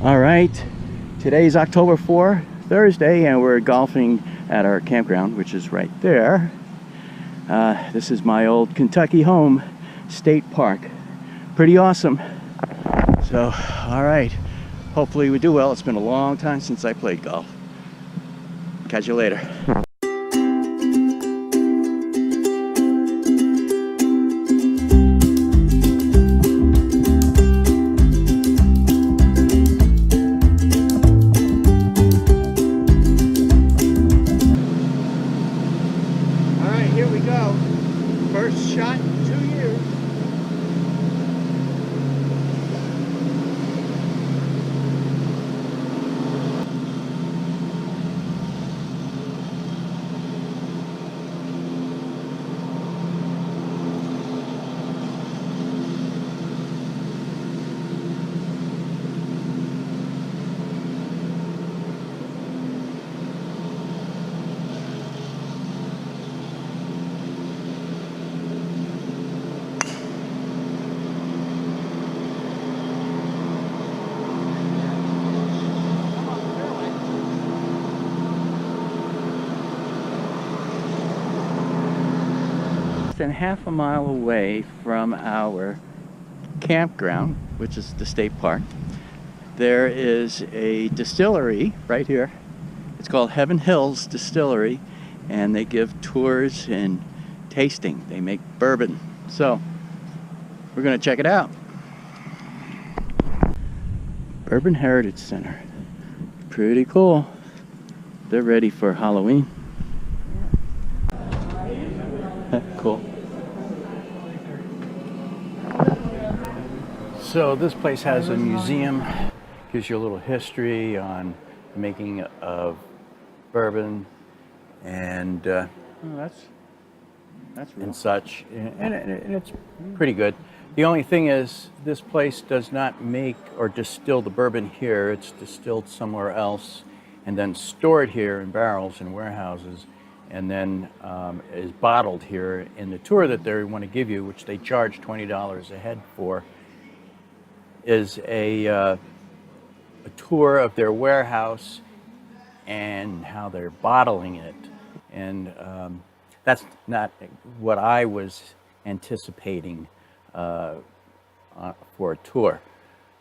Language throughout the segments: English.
All right, today's October 4th, Thursday, and we're golfing at our campground, which is right there. This is my old Kentucky home, State Park. Pretty awesome. So, all right, hopefully we do well. It's been a long time since I played golf. Catch you later. First shot in 2 years. Than half a mile away from our campground, which is the state park, there is a distillery right here. It's called Heaven Hills Distillery, and they give tours and tasting. They make bourbon. So we're gonna check it out. Bourbon Heritage Center. Pretty cool. They're ready for Halloween. Cool. So this place has a museum, gives you a little history on the making of bourbon and that's real. And such, and it's pretty good. The only thing is, this place does not make or distill the bourbon here. It's distilled somewhere else and then stored here in barrels in warehouses, and then is bottled here. In the tour that they want to give you, which they charge $20 a head for, is a tour of their warehouse and how they're bottling it. And that's not what I was anticipating for a tour.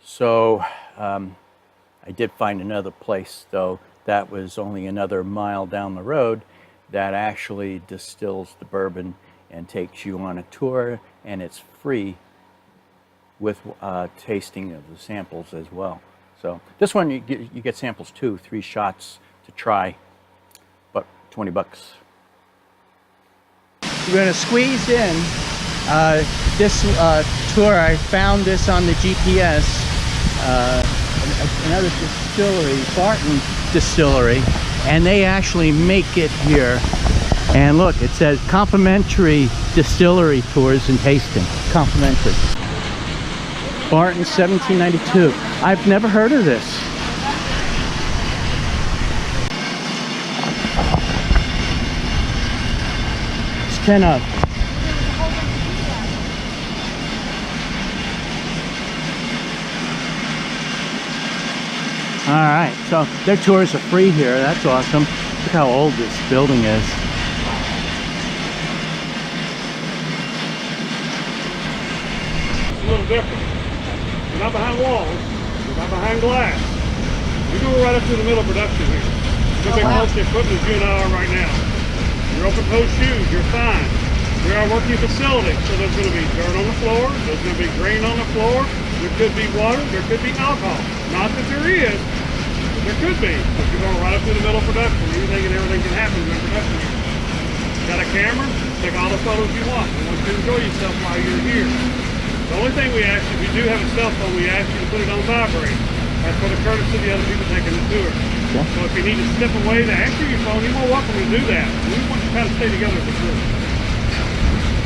So I did find another place, though, that was only another mile down the road, that actually distills the bourbon and takes you on a tour, and it's free with tasting of the samples as well. So this one you get samples too, 3 shots to try, but $20. We're gonna squeeze in this tour. I found this on the GPS. Another distillery, Barton Distillery, and they actually make it here. And look, it says complimentary distillery tours and tasting. Complimentary. Barton, 1792. I've never heard of this. It's 10 up. All right, so their tours are free here. That's awesome. Look how old this building is. It's a little different. You're not behind walls. You're not behind glass. You go right up to the middle of production here. Look how close the equipment as you and I are right now. Your open-toed shoes, you're fine. We are a working facility, so there's going to be dirt on the floor. There's going to be grain on the floor. There could be water. There could be alcohol. Not that there is. There could be, but you're going right up to the middle of production. Anything and everything can happen in production here. Got a camera? Take all the photos you want. We want you to enjoy yourself while you're here. The only thing we ask you, if you do have a cell phone, we ask you to put it on vibrate. That's for the courtesy of the other people taking the tour. Yeah. So if you need to step away to answer your phone, you're more welcome to do that. We want you to kind of stay together as a group.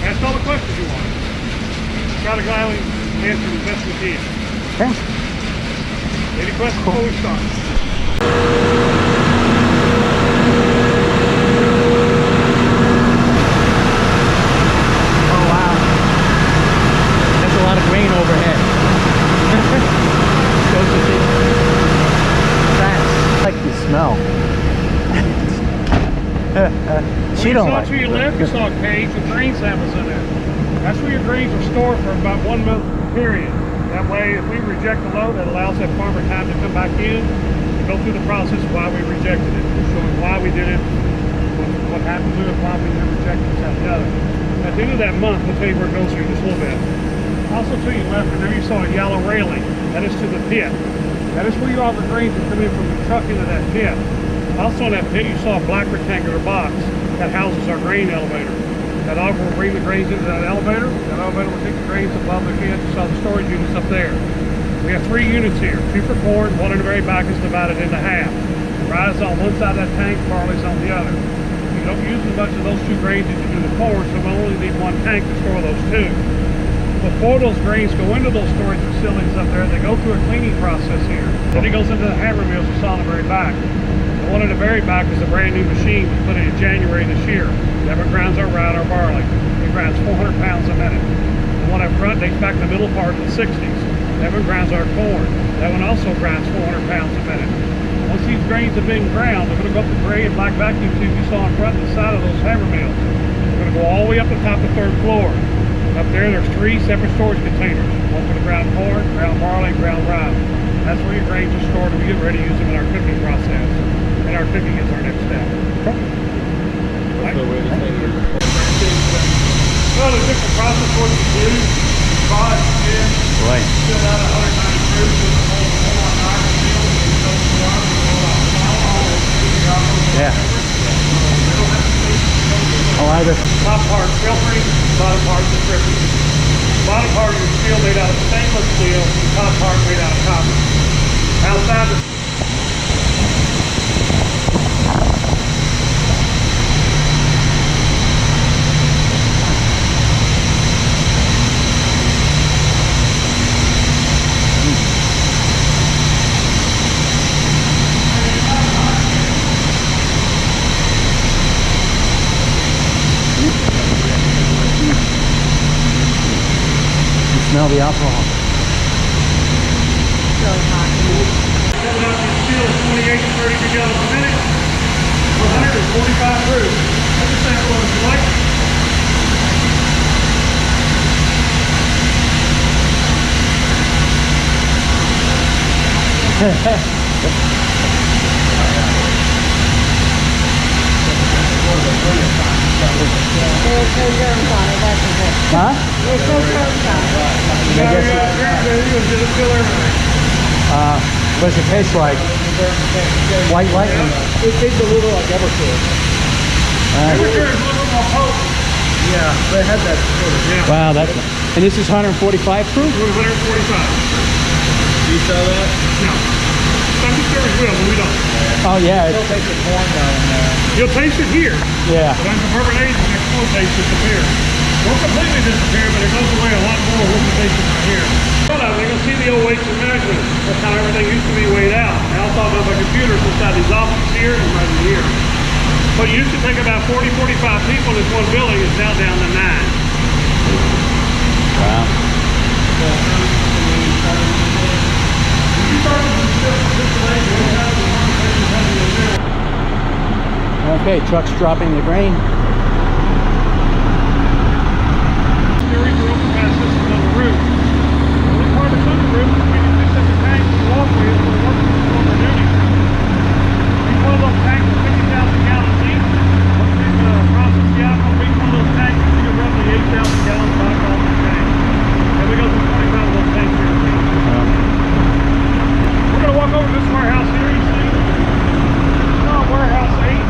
Ask all the questions you want. Try to gladly answer as best we can. Okay. Any questions before we start? Oh wow, that's a lot of grain overhead. She don't like to your left, you saw a cage with grain samples in it. That's where your grains are stored for about 1 month period. That way, if we reject the load, that allows that farmer time to come back in and go through the process of why we rejected it, showing why we did it, what happened to it, why we didn't reject it, that and the other. At the end of that month, we'll tell you where it goes through just a little bit. Also to your left, and there you saw a yellow railing. That is to the pit. That is where all the grains are coming from the truck into that pit. Also in that pit, you saw a black rectangular box that houses our grain elevator. That auger will bring the grains into that elevator. That elevator will take the grains above the pit. You saw the storage units up there. We have 3 units here. 2 for corn, 1 in the very back is divided into half. Rye is on one side of that tank, barley's on the other. You don't use as much of those 2 grains as you do the corn, so we only need 1 tank to store those 2. Before those grains go into those storage facilities up there, they go through a cleaning process here. Then it goes into the hammer mills you saw on the very back. The one in the very back is a brand new machine we put in January this year. That one grinds our rye and our barley. It grinds 400 pounds a minute. The one up front dates back to the middle part of the 60s. That one grinds our corn. That one also grinds 400 pounds a minute. Once these grains have been ground, they're going to go up the gray and black vacuum tube you saw in front and the side of those hammer mills. They're going to go all the way up the top of the 3rd floor. Up there, there's 3 separate storage containers. One for the ground corn, ground barley, and ground rye. That's where your grains are stored and we get ready to use them in our cooking process. And our cooking is our next step. Right? Well, there's different process for what you do. Right. Fill out 190 fruits with a whole knife and meal. Yeah. Oh, either. Top part filtering, bottom part description. Bottom part is steel made out of stainless steel, top part made out of copper. Outside the smell the alcohol. coming up in steel is 28 to 30 gallons a minute. 145 proof. That's a sample if you like. There's no germs on it, that's it. Huh? There's no germs on it. What does it taste like? White lightning. It tastes a little like Everclear. Everclear is a little more potent. Yeah, they had that sort of. Yeah. Wow, that. And this is 145 proof? 145. Do you sell that? No. Some distributors will, but we don't. Oh yeah. Still taste the corn though in there. You'll taste it here. Yeah. But on the bourbon age, the next full taste disappear. Won't completely disappear, but it goes away a lot more with the taste right here. Hold on, you're going to see the old weights and measurements. That's how everything used to be weighed out. Now it's all done by computers inside these offices here and right in here. What used to take about 40, 45 people in this one building is now down to 9. Wow. Okay, truck's dropping the grain. Steering the open pass system on the roof. The only part that's on the roof is we need 2 separate tanks to walk with for the workers to perform their duty. Each one of those tanks is 50,000 gallons each. Once we process the outcome of each one of those tanks, we get roughly 8,000 gallons back off the tank. And we go through 25 of those tanks here. We're going to walk over to this warehouse here, you see. It's called Warehouse 8.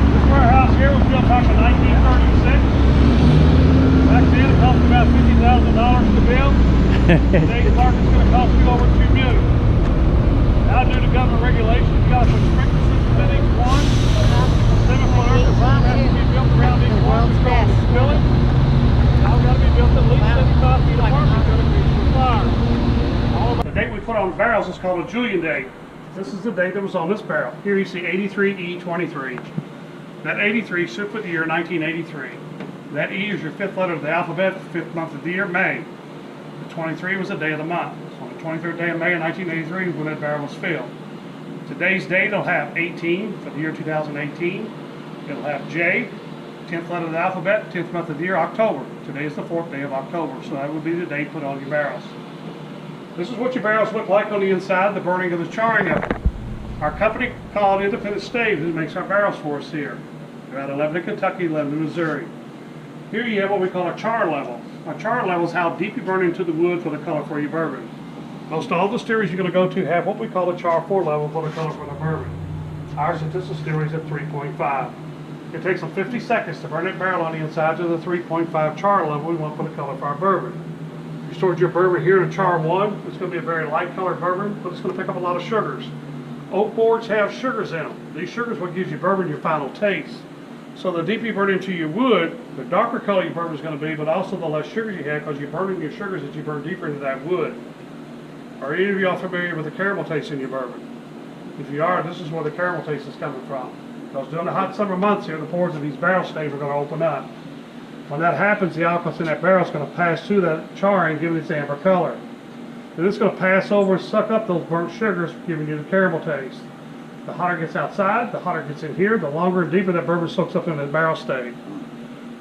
This warehouse here was built back in 1936. Back then it cost about $50,000 to build. Today's market is going to cost you over $2 million. Now due to government regulations, you got to put sprinkler systems in each one. Chemical earth system has to be built around each one. We call it spilling. Now got to be built at least 75 feet apart. It's going to be fire. The date we put on the barrels is called a Julian date. This is the date that was on this barrel. Here you see 83E23. That 83 stood for the year 1983. That E is your 5th letter of the alphabet, 5th month of the year, May. The 23 was the day of the month. So on the 23rd day of May of 1983 is when that barrel was filled. Today's date will have 18 for the year 2018. It'll have J, 10th letter of the alphabet, 10th month of the year, October. Today is the 4th day of October, so that would be the date put on your barrels. This is what your barrels look like on the inside, the burning of the charring of it. Our company called Independent Stave, who makes our barrels for us here. They're out of Lebanon, Kentucky, Lebanon, Missouri. Here you have what we call a char level. A char level is how deep you burn into the wood for the color for your bourbon. Most all the distilleries you're going to go to have what we call a char 4 level for the color for the bourbon. Ours at this distillery is at 3.5. It takes them 50 seconds to burn that barrel on the inside to the 3.5 char level we want for the color for our bourbon. If you stored your bourbon here in a char 1, it's going to be a very light colored bourbon, but it's going to pick up a lot of sugars. Oak boards have sugars in them. These sugars will give your bourbon your final taste. So the deeper you burn into your wood, the darker color your bourbon is going to be, but also the less sugars you have because you're burning your sugars as you burn deeper into that wood. Are any of y'all familiar with the caramel taste in your bourbon? If you are, this is where the caramel taste is coming from. Because during the hot summer months here, the pores of these barrel staves are going to open up. When that happens, the alcohol in that barrel is going to pass through that charring, giving it its amber color. Then it's going to pass over and suck up those burnt sugars, giving you the caramel taste. The hotter it gets outside, the hotter it gets in here, the longer and deeper that bourbon soaks up in the barrel stave.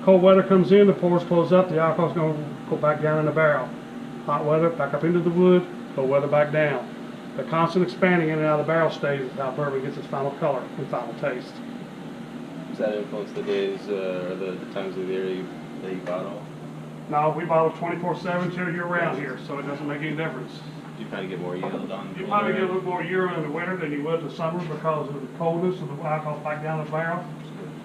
Cold weather comes in, the pores close up, the alcohol is going to go back down in the barrel. Hot weather, back up into the wood, cold weather back down. The constant expanding in and out of the barrel stave is how bourbon gets its final color and final taste. Does that influence the days or the times of the year that you bottle? No, we bottle 24/7 till year round here, so it doesn't make any difference. Do you kind of get more yield on? You probably get a little more year in the winter than you would in the summer because of the coldness of the alcohol back down the barrel.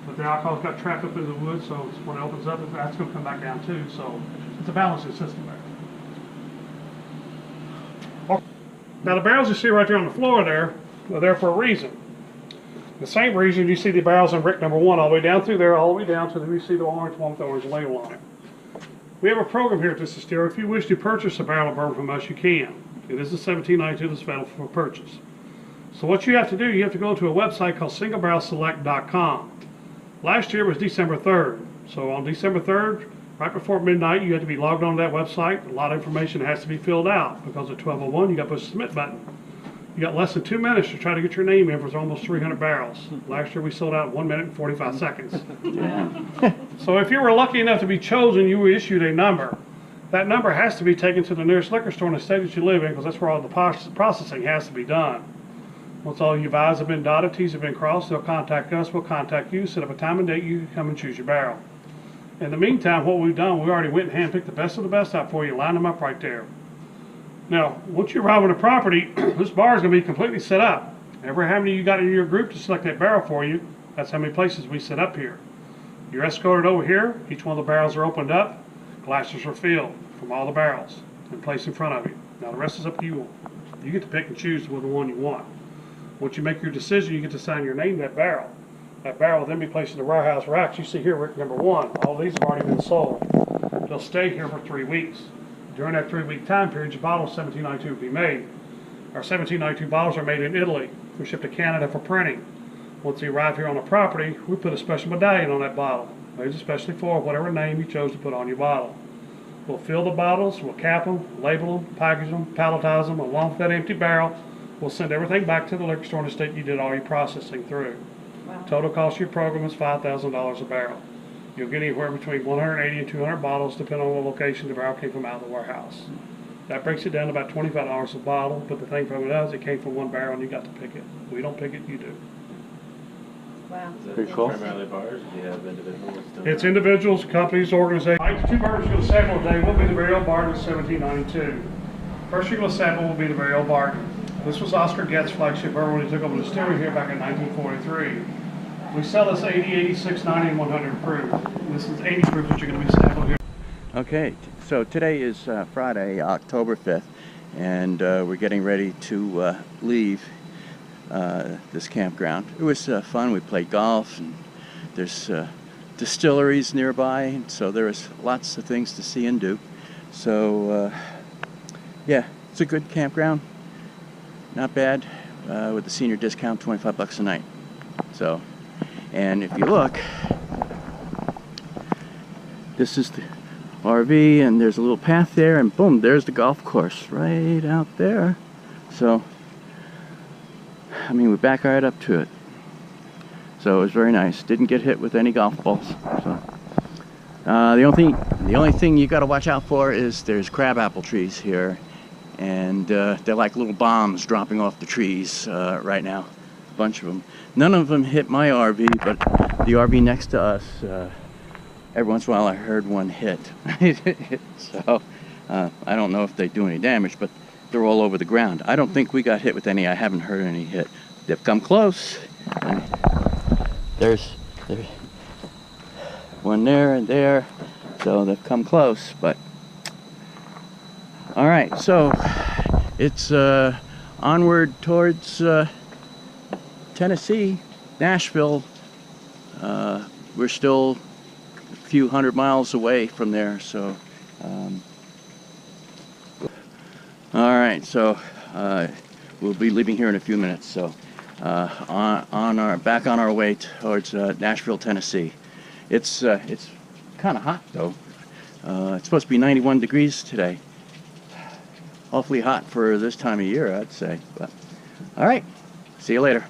But the alcohol's got trapped up in the wood, so when it opens up, that's going to come back down too. So it's a balancing system there. Now the barrels you see right there on the floor there are there for a reason. The same reason you see the barrels in brick number 1 all the way down through there, all the way down to the, you see the orange one with the orange label on it. We have a program here at this distillery. If you wish to purchase a barrel of bourbon from us, you can. It is a 1792 that's available for purchase. So what you have to do, you have to go to a website called singlebarrelselect.com. Last year was December 3rd. So on December 3rd, right before midnight, you have to be logged on to that website. A lot of information has to be filled out because at 12:01 you got to push the submit button. You got less than 2 minutes to try to get your name in for almost 300 barrels. Last year we sold out in 1 minute and 45 seconds. So if you were lucky enough to be chosen, you were issued a number. That number has to be taken to the nearest liquor store in the state that you live in because that's where all the processing has to be done. Once all your I's have been dotted, T's have been crossed, they'll contact us, we'll contact you, set up a time and date, you can come and choose your barrel. In the meantime, what we've done, we already went and handpicked the best of the best out for you, lined them up right there. Now, once you arrive on the property, this bar is going to be completely set up. Ever how many you got in your group to select that barrel for you, that's how many places we set up here. You're escorted over here, each one of the barrels are opened up, glasses are filled from all the barrels and placed in front of you. Now the rest is up to you. You get to pick and choose the one you want. Once you make your decision, you get to sign your name to that barrel. That barrel will then be placed in the warehouse racks. You see here, Rick, number 1. All these have already been sold. They'll stay here for 3 weeks. During that 3-week time period, your bottle of 1792 will be made. Our 1792 bottles are made in Italy. We're shipped to Canada for printing. Once they arrive here on the property, we put a special medallion on that bottle. Made especially for whatever name you chose to put on your bottle. We'll fill the bottles, we'll cap them, label them, package them, palletize them, along with that empty barrel. We'll send everything back to the liquor store in the state you did all your processing through. Wow. Total cost of your program is $5,000 a barrel. You'll get anywhere between 180 and 200 bottles depending on the location the barrel came from out of the warehouse. That breaks it down to about $25 a bottle, but the thing from it is it came from one barrel and you got to pick it. We don't pick it, you do. Wow. Is it Pretty cool. primarily bars, or do you have individuals still? It's individuals, companies, organizations. The 2 bourbons you're going to sample today will be the very old Barton 1792. First you're going to sample will be the very old Barton. This was Oscar Getz' flagship bourbon when he took over the distillery here back in 1943. We sell this 80, 86, 90, and 100 proof. This is 80 proof that you're going to be sampling here. Okay, so today is Friday, October 5th, and we're getting ready to leave this campground. It was fun. We played golf, and there's distilleries nearby, and so there was lots of things to see and do. So yeah, it's a good campground. Not bad. With the senior discount, $25 a night. So, and if you look, this is the RV, and there's a little path there, and boom, there's the golf course right out there. So I mean, we back right up to it. So it was very nice. Didn't get hit with any golf balls. So the only thing you got to watch out for is there's crabapple trees here, and they're like little bombs dropping off the trees right now. A bunch of them. None of them hit my RV, but the RV next to us, every once in a while I heard one hit. So I don't know if they do any damage, but they're all over the ground. I don't think we got hit with any. I haven't heard any hit. They've come close. There's one there and there, so they've come close. But all right, so it's onward towards Tennessee, Nashville. We're still a few hundred miles away from there, so all right, so we'll be leaving here in a few minutes. So back on our way towards Nashville, Tennessee. It's kind of hot though. It's supposed to be 91 degrees today. Awfully hot for this time of year, I'd say. But all right, see you later.